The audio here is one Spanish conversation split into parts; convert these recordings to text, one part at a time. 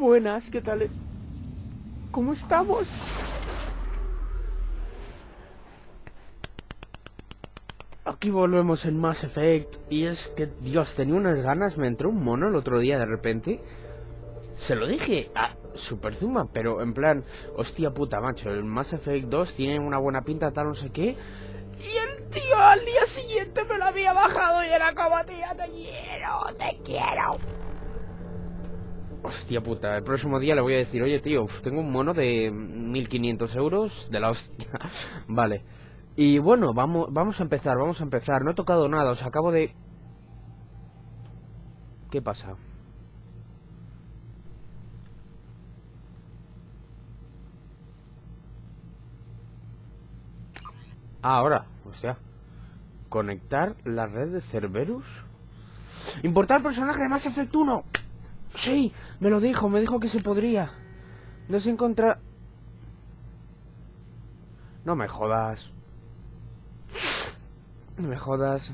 buenas, ¿qué tal? ¿Cómo estamos? Aquí volvemos en Mass Effect. Y es que, Dios, tenía unas ganas. Me entró un mono el otro día de repente. Se lo dije a Super Zuma, pero en plan, hostia puta, macho, el Mass Effect 2 tiene una buena pinta, tal, no sé qué. Y el tío al día siguiente me lo había bajado y era como, tío, te quiero, te quiero. Hostia puta, el próximo día le voy a decir, oye tío, tengo un mono de 1500 euros de la hostia. Vale. Y bueno, vamos a empezar. No he tocado nada, os acabo de... ¿Qué pasa? Ah, ahora, o sea, conectar la red de Cerberus. Importar personaje de Mass Effect 1. Sí, me dijo que se podría. No se encuentra... No me jodas. No me jodas.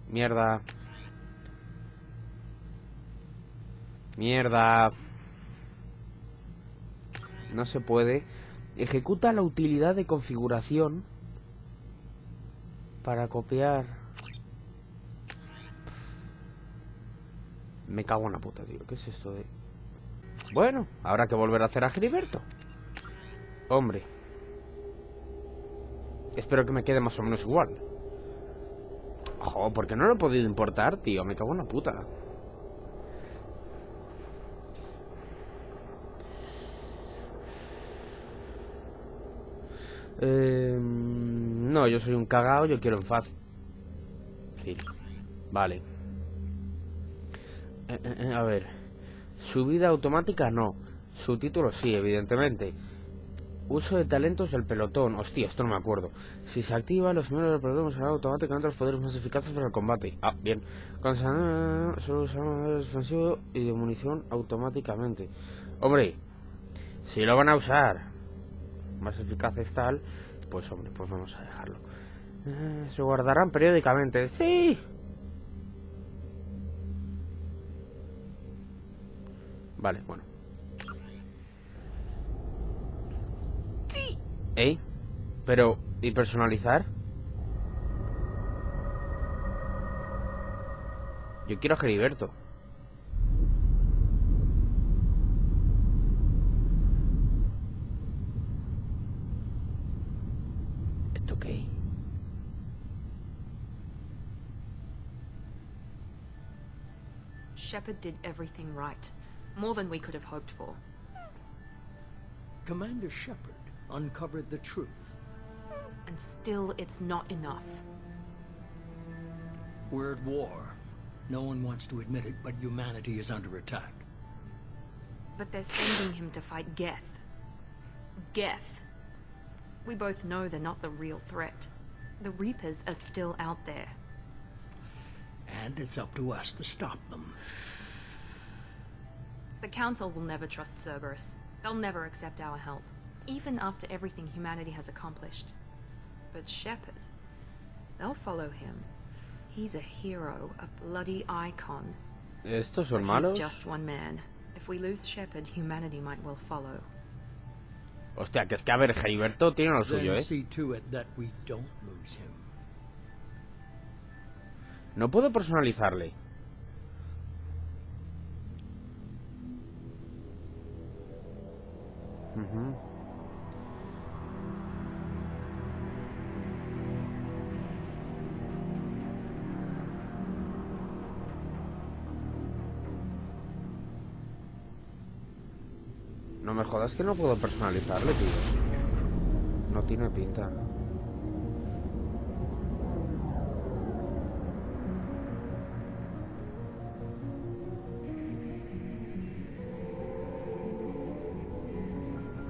Mierda. Mierda. No se puede. Ejecuta la utilidad de configuración para copiar. Me cago en la puta, tío. ¿Qué es esto de...? Bueno, habrá que volver a hacer a Geriverto. Hombre. Espero que me quede más o menos igual. Ojo, ¿por qué no lo he podido importar, tío? Me cago en la puta. No, yo soy un cagao, yo quiero en fácil. Vale. A ver. Subida automática no. Subtítulos sí, evidentemente. Uso de talentos del pelotón. Hostia, esto no me acuerdo. Si se activa, los miembros del pelotón usarán automáticamente los poderes más eficaces para el combate. Ah, bien. Solo usamos el defensivo y de munición automáticamente. Hombre, si lo van a usar más eficaces tal, pues hombre, pues vamos a dejarlo. Se guardarán periódicamente. ¡Sí! Vale, bueno. Sí. ¿Eh? Pero, ¿y personalizar? Yo quiero a Geriverto. ¿Esto qué? Shepard did everything right. More than we could have hoped for. Commander Shepard uncovered the truth. And still, it's not enough. We're at war. No one wants to admit it, but humanity is under attack. But they're sending him to fight Geth. Geth. We both know they're not the real threat. The Reapers are still out there. And it's up to us to stop them. The Council will never trust Cerberus. They'll never accept our help, even after everything humanity has accomplished. But Shepard, they'll follow him. He's a hero, a bloody icon. ¿Estos son But malos? he's just one man. If we lose Shepard, humanity might well follow. Hostia, que es que a ver, Geriverto tiene lo suyo, Then see to it that we don't lose him. No puedo personalizarle. No me jodas que no puedo personalizarle, tío. No tiene pinta.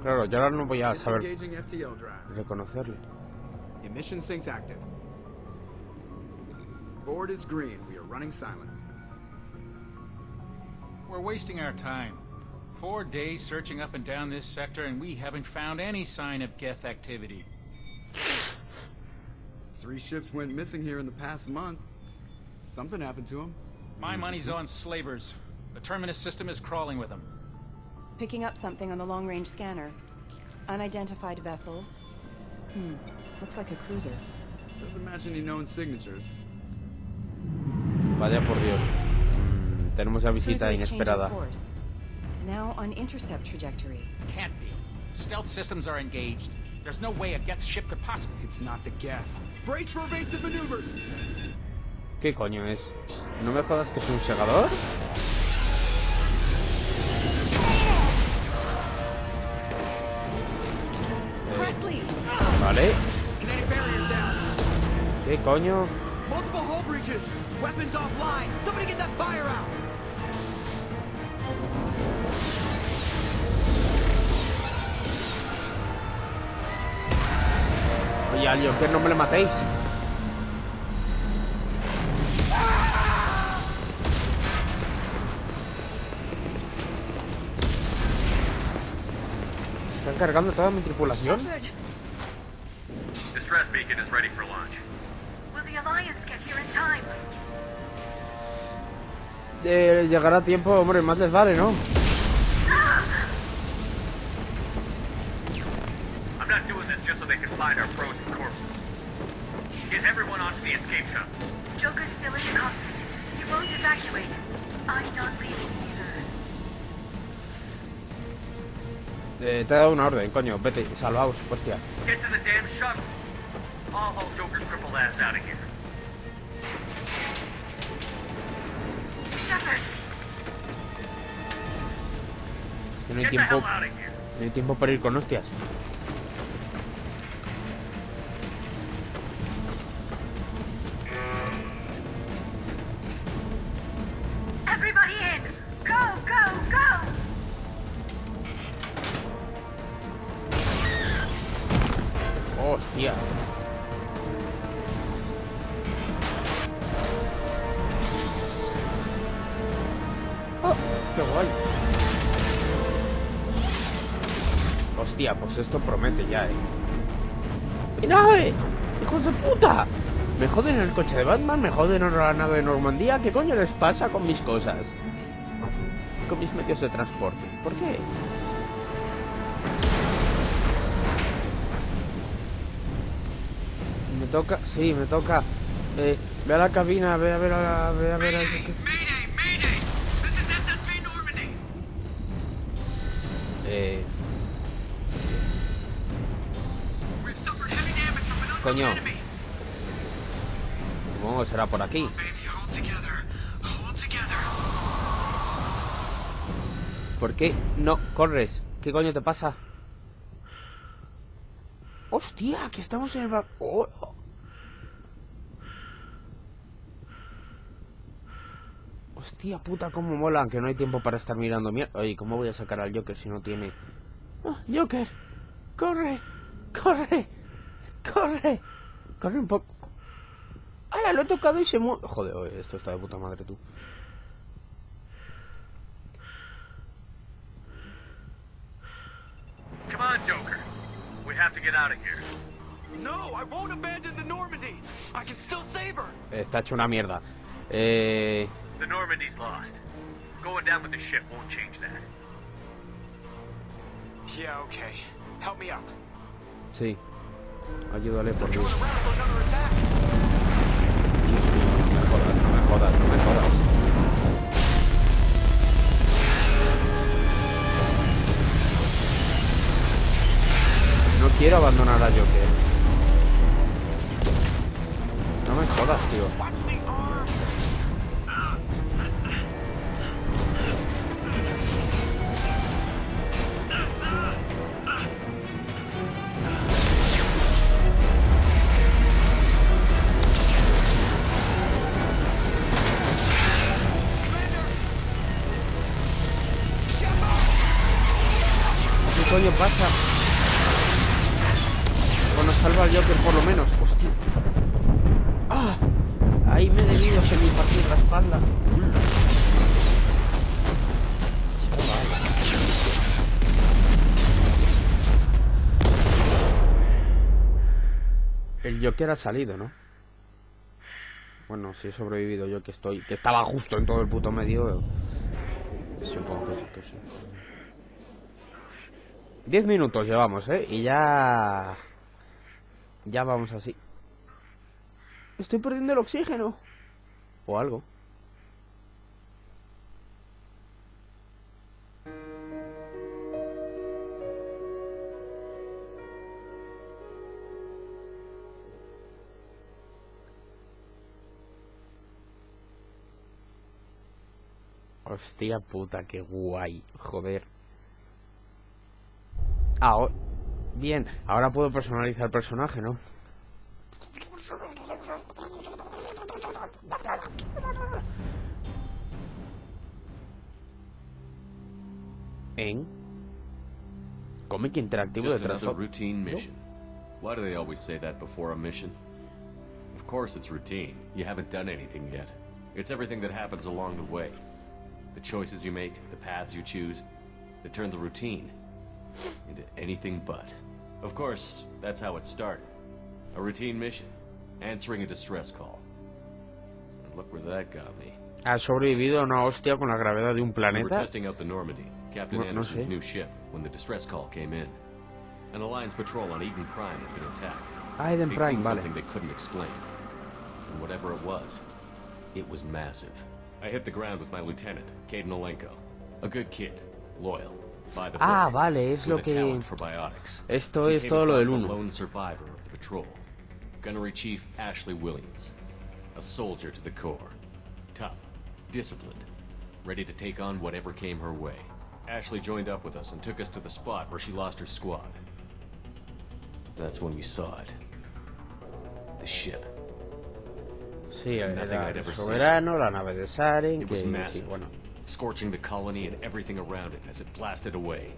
Claro, yo ahora no voy a saber reconocerle. Emission sinks active. Board is green. We are running silent. We're wasting our time. 4 days searching up and down this sector, and we haven't found any sign of Geth activity. 3 ships went missing here in the past month. Something happened to them. My money's on slavers. The terminus system is crawling with them. Picking up something on the long-range scanner. Unidentified vessel. Looks like a cruiser. Doesn't match any known signatures. Vaya por Dios. Tenemos la visita Cruiser is inesperada. changing course. Now on intercept trajectory. Can't be. Stealth systems are engaged. There's no way a Geth ship could possibly... It's not the Geth. Brace for evasive maneuvers! ¿Qué coño es? ¿No me jodas que es un segador? Presley! Vale. Kinetic barriers down! ¿Qué coño? Multiple hull breaches! Weapons offline! Somebody get that fire out! Oye, al Joker, no me lo matéis. ¿Están cargando toda mi tripulación? Distress beacon is ready for launch. Will the Alliance get here in time? Llegará a tiempo, hombre, más les vale, ¿no? I'm not doing this just so they can find our frozen corpses. Get everyone onto the escape shuttle. Joker's still in the cockpit. He won't evacuate. I'm not leaving either. Te he dado una orden, coño, vete, salvaos, hostia. Get to the damn shuttle. I'll haul Joker's crippled ass out of here. Shepard! Es que no hay Get the tiempo, hell out of here. no hay tiempo para ir con hostias. Everybody in! Go, go, go! Hostia. Oh, qué guay. Hostia, pues esto promete ya, ¡Mi nave! ¡Hijos de puta! Me joden el coche de Batman, me joden la nave de Normandía. ¿Qué coño les pasa con mis cosas? Con mis medios de transporte. ¿Por qué? Me toca, sí, me toca. Ve a la cabina, ve a ver a Mayday! Mayday! This is SSB Normandy! We've suffered heavy damage from an unknown Coño. enemy. ¿Cómo será por aquí? Baby, hold together. Hold together. ¿Por qué no corres? ¿Qué coño te pasa? ¡Hostia! Que estamos en el... ¡Oh! Hostia puta, cómo mola, que no hay tiempo para estar mirando mierda. Oye, ¿cómo voy a sacar al Joker si no tiene... ¡Oh, Joker! ¡Corre! ¡Corre! ¡Corre! ¡Corre un poco! ¡Hala! Lo he tocado y se mueve... Joder, oye, esto está de puta madre, tú. Come on, Joker. We have to get out of here. No, I won't abandon the Normandy! I can still save her! Está hecho una mierda. The Normandy's lost. Going down with the ship won't change that. Yeah, okay. Help me up. Sí. Ayúdale, por Going Dios. around for another attack! Dios mío, no me jodas, no me jodas, no me jodas. No quiero abandonar a Joker. No me jodas, tío. Watch the arm! ¿Qué coño pasa? Bueno, salva al Joker por lo menos. Hostia. ¡Ah! Ahí me he debido semipartir la espalda. El Joker ha salido, ¿no? Bueno, si he sobrevivido yo, que estaba justo en todo el puto medio. Supongo que sí. 10 minutos llevamos, y ya vamos así. Estoy perdiendo el oxígeno. O algo. Hostia puta, qué guay. Joder. Bien, ahora puedo personalizar el personaje, ¿no? Cómic interactivo de Just another routine mission. Why do they always say that before a mission? Of course it's routine. You haven't done anything yet. It's everything that happens along the way. The choices you make, the paths you choose, that turn the routine into anything but. Of course, that's how it started. A routine mission, answering a distress call. And look where that got me. Ha sobrevivido a una hostia con la gravedad de un We were planeta. testing out the Normandy, Captain Anderson's new ship, when the distress call came in. An Alliance patrol on Eden Prime had been attacked. Eden They'd Prime, seen vale. something they couldn't explain. And whatever it was massive. I hit the ground with my lieutenant, Caden Olenko. A good kid, loyal, by the book, Vale, es lo with a que... talent for biotics. Esto We es came todo lo across del the 1. lone survivor of the patrol, Gunnery Chief Ashley Williams. A soldier to the core. Tough, disciplined, ready to take on whatever came her way. Ashley joined up with us and took us to the spot where she lost her squad. That's when we saw it. The ship. Sí, Nothing era I'd el ever soberano, la nave de Saren, It que was sí, massive, bueno. scorching the colony and everything around it as it blasted away.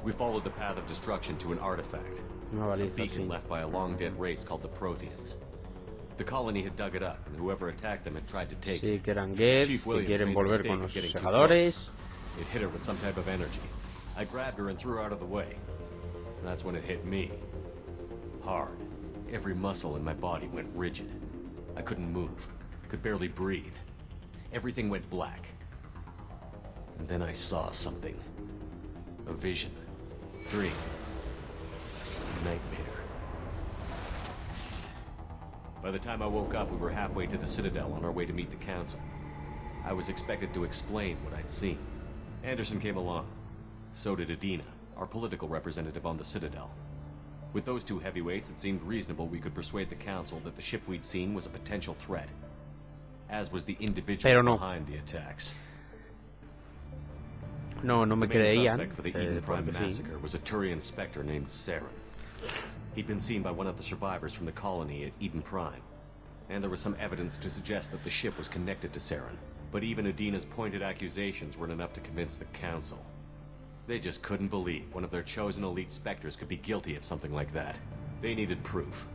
We followed the path of destruction to an artifact, Una a baliza, beacon sí. left by a long-dead race called the Protheans. The colony had dug it up, and whoever attacked them had tried to take Sí, it. que eran Gets, Chief que Williams quieren made the volver mistake con of los getting too segadores. close. It hit her with some type of energy. I grabbed her and threw her out of the way. And that's when it hit me. Hard. Every muscle in my body went rigid. I couldn't move. Could barely breathe. Everything went black. And then I saw something. A vision. Dream. Nightmare. By the time I woke up, we were halfway to the Citadel on our way to meet the Council. I was expected to explain what I'd seen. Anderson came along. So did Adina, our political representative on the Citadel. With those two heavyweights, it seemed reasonable we could persuade the Council that the ship we'd seen was a potential threat. As was the individual Pero no. behind the attacks. No me The main creían. suspect for the Eden Prime Porque sí. massacre was a Turian Spectre named Saren. He'd been seen by one of the survivors from the colony at Eden Prime, and there was some evidence to suggest that the ship was connected to Saren. But even Adina's pointed accusations weren't enough to convince the Council. They just couldn't believe one of their chosen elite Spectres could be guilty of something like that. They needed proof.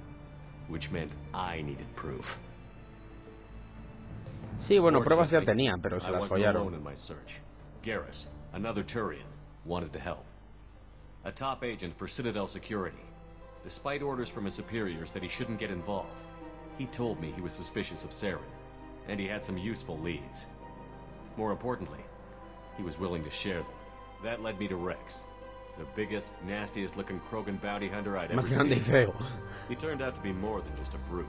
Which meant I needed proof. Sí, bueno, pruebas ya Fortunately, tenía, pero se I las wasn't alone follaron. in my search. Garrus, another Turian, wanted to help. A top agent for Citadel Security. Despite orders from his superiors that he shouldn't get involved, he told me he was suspicious of Saren, and he had some useful leads. More importantly, he was willing to share them. That led me to Rex, the biggest, nastiest-looking Krogan bounty hunter I'd ever Más grande y seen. feo. He turned out to be more than just a brute.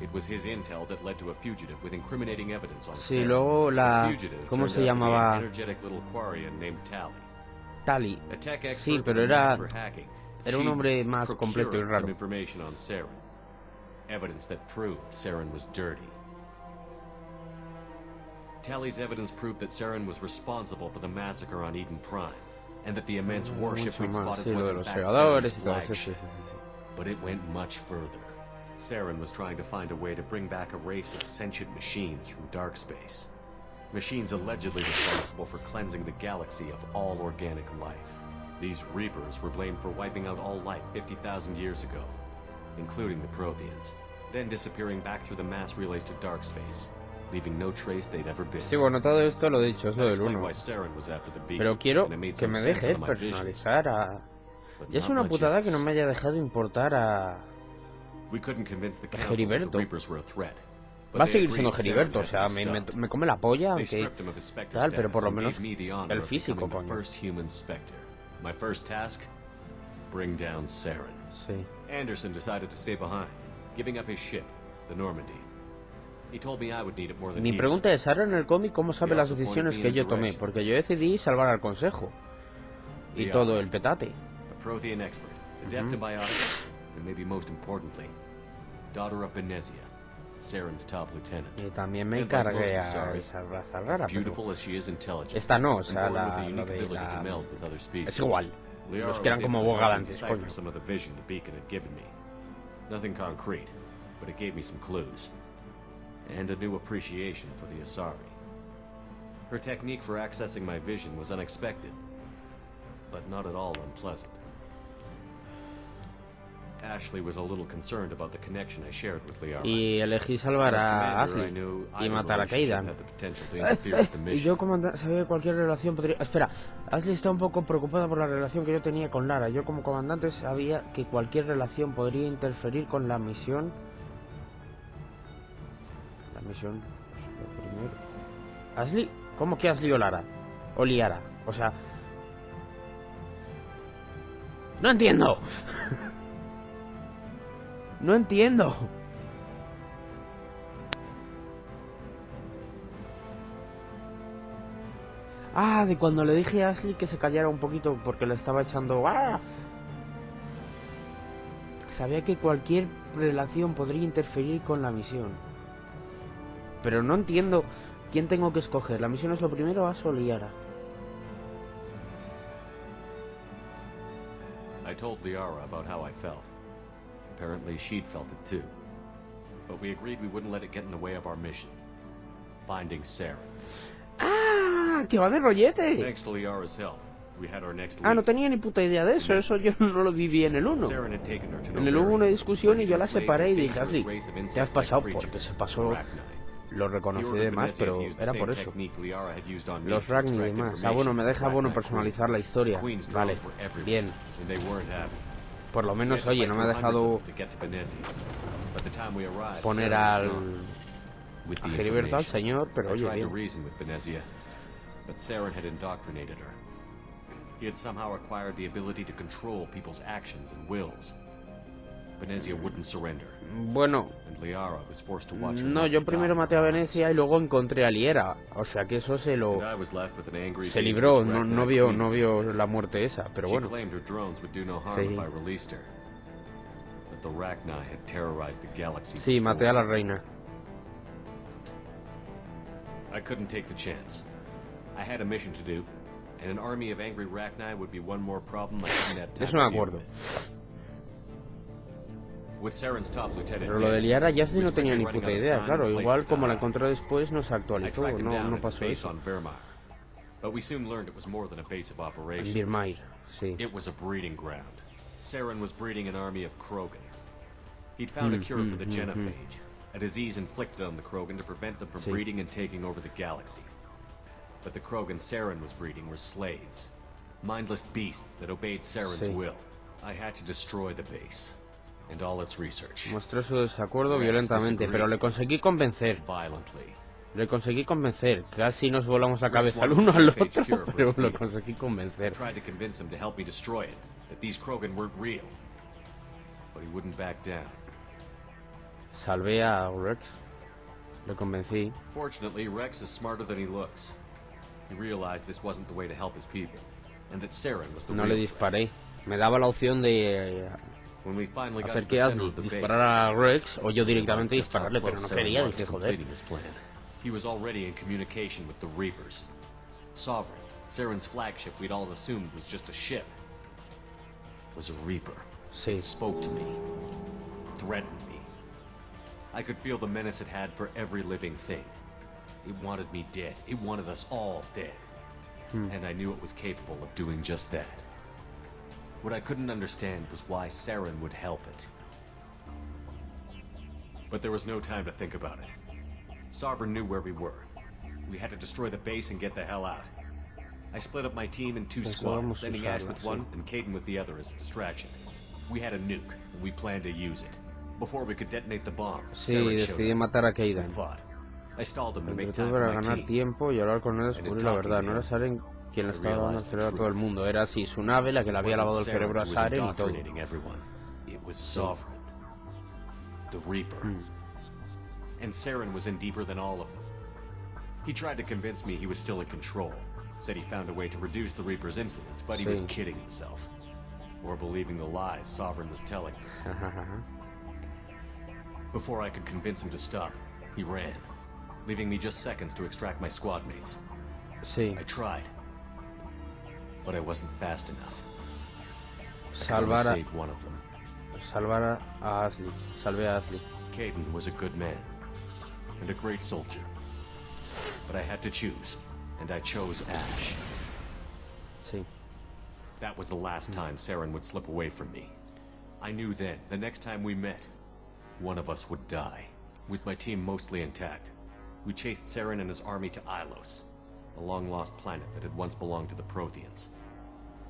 It was his intel that led to a fugitive with incriminating evidence on Sí, Saren. luego la... The fugitive ¿Cómo turned se out to be llamaba? an energetic little Quarian named Tally. Tali. A tech expert Sí, pero with a knack era... for hacking. Era un She hombre más completo y procured raro. some information on Saren. Evidence that proved Saren was dirty. Tally's evidence proved that Saren was responsible for the massacre on Eden Prime, and that the immense warship Mucho we'd más, spotted sí, was lo de in los fact segadores Saren's y todo eso, flagship. sí, sí, sí, sí. But it went much further. Saren was trying to find a way to bring back a race of sentient machines from dark space. Machines allegedly responsible for cleansing the galaxy of all organic life. These Reapers were blamed for wiping out all life 50,000 years ago, including the Protheans, then disappearing back through the mass relays to dark space, leaving no trace they'd ever been. Sí, bueno, todo esto lo he dicho, es lo That del explained 1. why Saren was after the beacon, Pero quiero and it made que some me sense deje out of my visions. personalizar a but Y es not una much putada else. que no me haya dejado importar a... We couldn't convince the council that Geriverto. the Reapers were a threat. but Va a they seguir agreed siendo Saren Geriverto, o had to sea, be stopped. me come la polla, They aunque... stripped him of his Spectre Tal, pero por lo status and menos gave me the honor el of físico, becoming the coño. first human Spectre. My first task? Bring down Saren. Sí. Anderson decided to stay behind, giving up his ship, the Normandy. He told me I would need it more than Mi he pregunta es, Aaron en el cómic, ¿cómo sabe He las also pointed decisiones me que in a yo tomé? direction. Porque yo decidí salvar al consejo. Y Yeah. todo el petate. A Prothean expert, adept in biotics, and maybe most importantly, daughter of Benezia, Saren's top lieutenant. Y también me And like encargué most a Asari, esa raza as rara, beautiful pero... as she is intelligent, Esta no, o and sea, born with a lo unique de ability la... to meld with other species. Es igual. Liara Los que eran was como able to help me bogalantes, decipher coño. some of the vision the beacon had given me. Nothing concrete, but it gave me some clues. And a new appreciation for the Asari. Her technique for accessing my vision was unexpected, but not at all unpleasant. Ashley was a little concerned about the connection I shared with Liara. Y elegí salvar As a commander, I Ashley knew y either matar a relationship Kaidan. had the potential to interfere with the Y mission. yo comandante sabía que cualquier relación podría... Espera, Ashley está un poco preocupada por la relación que yo tenía con Lara. Yo como comandante sabía que cualquier relación podría interferir con la misión. La misión... lo primero. Ashley... ¿Cómo que Ashley o Lara? O Liara. O sea... ¡No entiendo! ¡No entiendo! Ah, de cuando le dije a Ashley que se callara un poquito porque le estaba echando... ¡Ah! Sabía que cualquier relación podría interferir con la misión. Pero no entiendo quién tengo que escoger. ¿La misión es lo primero o Ash o Liara? I told Liara about how I felt. Apparently she'd felt it too. But we agreed we wouldn't let it get in the way of our mission. Finding Saren. ¡Ah! ¡Que va de rollete! Thanks to Liara's help, we had our next Ah, no lead. tenía ni puta idea de eso. Eso yo no lo viví en el 1. Saren had taken her to En el 1 hubo una Novaria, discusión y yo la enslaved separé y a dije, dangerous Ashley, race of ¿qué has insect-like pasado? creatures, Porque se the pasó... Rachni. Lo reconocí The de más, Benezia pero had used the era same por eso. technique Liara had used on me Los to Ragni y extract demás. Ah, bueno, me information deja from bueno Rachni personalizar la historia. Queen's Vale, drones were everywhere, bien. and they weren't happy. Por lo We menos, had to oye, fight no me ha through hundreds dejado of them to get to Benezia. By the time we arrived, poner Saren was al... gone. With a the Geriverto al information, señor, pero I oye, tried to bien. reason with Benezia, but Saren had indoctrinated her. He had somehow acquired the ability to control people's actions and wills. Benezia wouldn't surrender, Bueno, and Liara was forced to watch her no, mother yo primero die maté a in her Venecia y arms. luego encontré a Liera. O sea que eso se lo... And I was left with an angry, Se libró, dangerous no Rachni vio, queen no to vio deal with. la muerte esa, pero She bueno. claimed her drones would do no harm Sí. if I released her. But the Rachni had terrorized the galaxy Sí, before. maté a la reina. I couldn't take the chance. I had a mission to do, and an army of angry Rachni would be one more problem I didn't have time Eso me to deal acuerdo. with. With Saren's top lieutenant Pero lo de dead, Liara ya we no tenía ni quickly puta running out of idea, time claro. and Igual places to como la hide. encontré después no se I actualizó, tracked him down no at his pasó base eso. on Vermar, but we soon learned it was more than a base of En operations. Birmair, sí. It was a breeding ground. Saren was breeding an army of Krogan. He'd found a cure for the genophage, a disease inflicted on the Krogan to prevent them from Sí. breeding and taking over the galaxy. But the Krogan Saren was breeding were slaves, mindless beasts that obeyed Saren's Sí. will. I had to destroy the base and all its research. Mostró su desacuerdo Rex violentamente, pero le conseguí convencer. Violently. Le conseguí convencer. Casi nos volamos la Rex cabeza al wanted uno the al genophage otro, cure for pero his lo people. conseguí I convencer. tried to convince him to help me destroy it, that these Krogan weren't real. But he wouldn't back down. Salvé a Rex. Le convencí. Fortunately, Rex is smarter than he looks. He realized this wasn't the way to help his people, and that Saren was the No real le threat. disparé. Me daba la opción de When we finally got hacer to que the center Ashley of the base, disparara a Rex o yo we directamente realized just how dispararle, pero close no Saren quería. was Dije, to joder. completing his plan. He was already in communication with the Reapers. Sovereign, Saren's flagship we'd all assumed was just a ship, was a Reaper. Sí. It spoke to me, threatened me. I could feel the menace it had for every living thing. It wanted me dead. It wanted us all dead. And I knew it was capable of doing just that. What I couldn't understand was why Saren would help it. But there was no time to think about it. Sovereign knew where we were. We had to destroy the base and get the hell out. I split up my team in 2 Pensábamos squads, sending Ash usarla, with sí. one and Caden with the other as a distraction. We had a nuke, and we planned to use it. Before we could detonate the bomb, Sí, Saren showed decidí up. matar a We Caden. fought. I stalled him to make Entretuve time for para my ganar team. tiempo y hablar con él, descubrí la verdad. No era Saren quien le estaba dando el cerebro a todo el mundo. Era así, su nave la que le había lavado el cerebro a Saren y todo. It was Sovereign, the Reaper. And Saren was in deeper than all of them. He tried to convince me he was still in control. Said he found a way to reduce the Reaper's influence, but he was Sí. kidding himself. Or believing the lies Sovereign was telling me. Before I could convince him to stop, he ran, leaving me just seconds to extract my squad mates. Sí, I tried, but I wasn't fast enough. I salvar a, saved one of them. salvar a Ashley. Salvé a Ashley. Caden was a good man and a great soldier. But I had to choose, and I chose Ash. Sí. That was the last time Saren would slip away from me. I knew then, the next time we met, one of us would die. With my team mostly intact, we chased Saren and his army to Ilos, a long-lost planet that had once belonged to the Protheans.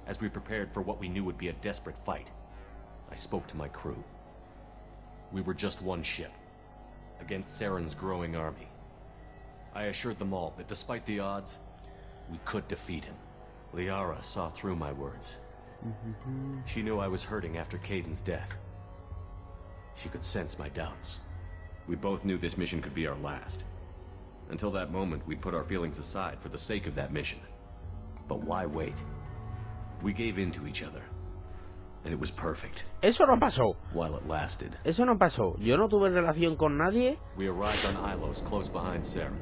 As we prepared for what we knew would be a desperate fight, I spoke to my crew. We were just one ship, against Saren's growing army. I assured them all that despite the odds, we could defeat him. Liara saw through my words. She knew I was hurting after Caden's death. She could sense my doubts. We both knew this mission could be our last. Until that moment, we'd put our feelings aside for the sake of that mission. But why wait? We gave in to each other. And it was perfect. Eso no pasó. While it lasted. Eso no pasó. Yo no tuve relación con nadie. We arrived on Ilos, close behind Saren.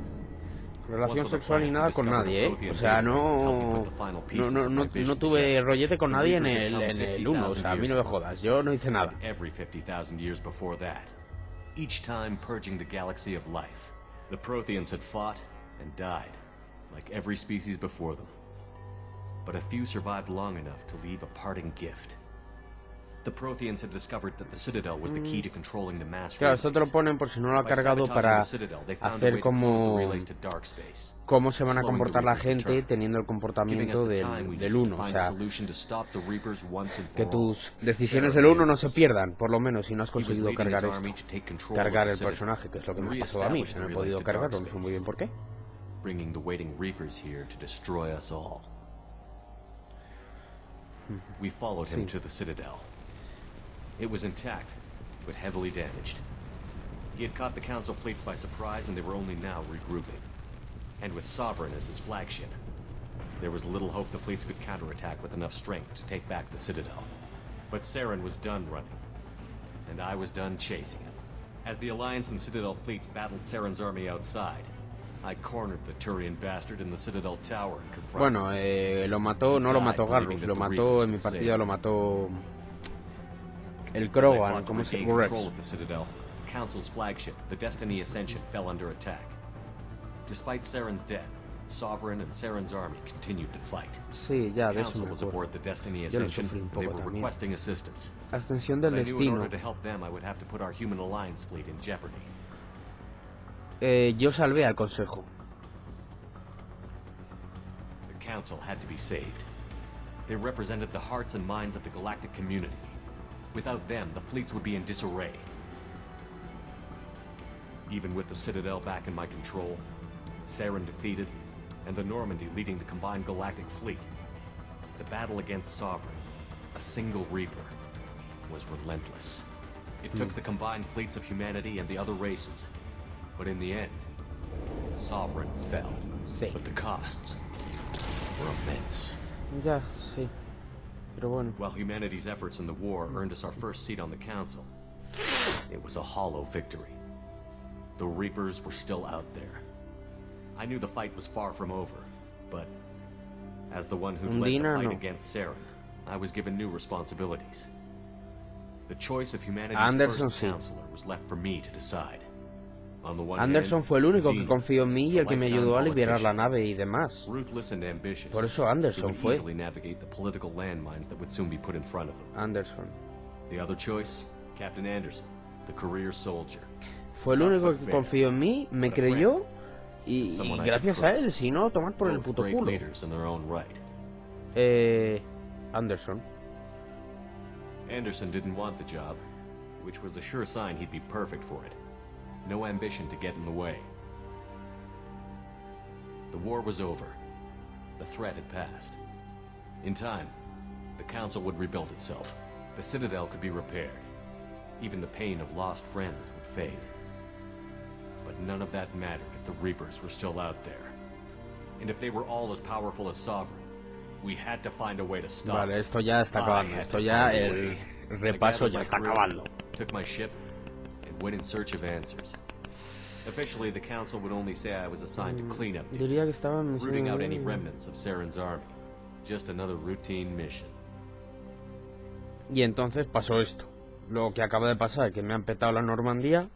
Relación sexual ni nada con nadie, ¿eh? O sea, no tuve rollete con nadie en el 1. O sea, a mí no me jodas. Yo no hice nada. Every 50,000 years before that, each time purging the galaxy of life, the Protheans had fought and died, like every species before them. But a few survived long enough to leave a parting gift. The Protheans had discovered that the Citadel was the key to controlling the mass Claro, esto te lo ponen por si no lo ha cargado para hacer cómo se van a comportar la gente teniendo el comportamiento del 1. O sea, que tus decisiones del 1 no se pierdan, por lo menos si no has conseguido cargar esto. Cargar el personaje, que es lo que me ha pasado a mí. No he podido cargarlo, no sé muy bien por qué. Bringing the waiting Reapers here to destroy us all. We followed him to the Citadel. It was intact, but heavily damaged. He had caught the Council fleets by surprise, and they were only now regrouping. And with Sovereign as his flagship, there was little hope the fleets could counterattack with enough strength to take back the Citadel. But Saren was done running, and I was done chasing him. As the Alliance and Citadel fleets battled Saren's army outside, I cornered the Turian bastard in the Citadel Tower and confronted him. Bueno, lo mató, no lo mató Garrus, lo mató en mi partida, lo mató el Krogan, ¿cómo se llama? The Council's flagship, the Destiny Ascension, fell under attack. Despite Saren's death, Sovereign and Saren's army continued to fight. Sí, ya, de eso Council me was acuerdo. aboard the Destiny Yo lo Ascension, sufrí un and they poco were también. requesting assistance. Ascensión del But I knew in destino. order to help them, I would have to put our human alliance fleet in jeopardy. Yo salvé al consejo. The Council had to be saved. They represented the hearts and minds of the galactic community. Without them, the fleets would be in disarray. Even with the Citadel back in my control, Saren defeated, and the Normandy leading the combined galactic fleet, the battle against Sovereign, a single Reaper, was relentless. It took the combined fleets of humanity and the other races, but in the end, Sovereign fell. Sí. But the costs were immense. Ya, sí. Pero bueno. While humanity's efforts in the war earned us our first seat on the Council, it was a hollow victory. The Reapers were still out there. I knew the fight was far from over, but as the one who'd led the fight against Saren, I was given new responsibilities. The choice of humanity's first counselor was left for me to decide. Anderson fue el único que confió en mí y el que me ayudó a liberar la nave y demás. Por eso Anderson fue. Anderson. Fue el único que confió en mí, me creyó Y Someone I gracias could a él, trust. si no, tomar por el Both puto great culo. leaders in their own right. Anderson. Anderson didn't want the job, which was a sure sign he'd be perfect for it. No ambition to get in the way. The war was over. The threat had passed. In time, the Council would rebuild itself. The Citadel could be repaired. Even the pain of lost friends would fade. But none of that mattered if the Reapers were still out there. And if they were all as powerful as Sovereign, we had to find a way to stop. Vale, esto ya está acabando. Esto ya, el repaso ya está acabando. Took my ship and went in search of answers. Officially, the Council would only say I was assigned to clean up duty, Diría que estaba en rooting out any misión... remnants of Saren's army. Just another routine mission. Y entonces pasó esto. Lo que acaba de pasar, que me han petado la Normandía.